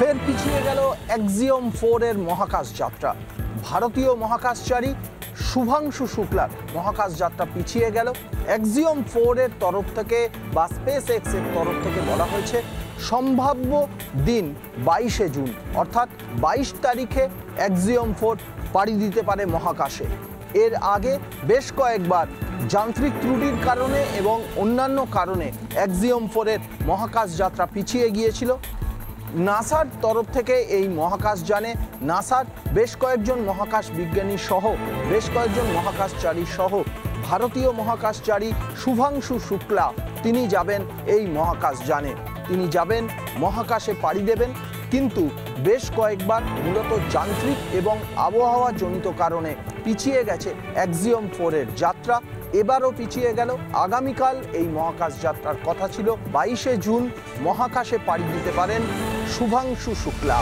ফের পিছিয়ে গেল অ্যাক্সিওম 4 এর মহাকাশ যাত্রা। ভারতীয় মহাকাশচারী শুভাংশু শুক্লার মহাকাশ যাত্রা পিছিয়ে গেল। অ্যাক্সিওম 4 এর তরফ থেকে বা স্পেস এক্স এর তরফ থেকে বলা হয়েছে সম্ভাব্য দিন 22শে জুন, অর্থাৎ 22 তারিখে অ্যাক্সিওম 4 পাড়ি দিতে পারে মহাকাশে। এর আগে বেশ কয়েকবার যান্ত্রিক ত্রুটির কারণে এবং অন্যান্য কারণে অ্যাক্সিওম 4 এর মহাকাশ যাত্রা পিছিয়ে গিয়েছিল। নাসার তরফ থেকে এই মহাকাশযানে নাসার বেশ কয়েকজন মহাকাশ বিজ্ঞানী সহ বেশ কয়েকজন মহাকাশচারী সহ ভারতীয় মহাকাশচারী শুভাংশু শুক্লা তিনি যাবেন এই মহাকাশযানে। তিনি যাবেন, মহাকাশে পাড়ি দেবেন, কিন্তু বেশ কয়েকবার মূলত যান্ত্রিক এবং আবহাওয়াজনিত কারণে পিছিয়ে গেছে অ্যাক্সিওম 4 এর যাত্রা। এবারও পিছিয়ে গেল। আগামীকাল এই মহাকাশ যাত্রার কথা ছিল। 22শে জুন মহাকাশে পাড়ি দিতে পারেন শুভাংশু শুক্লা।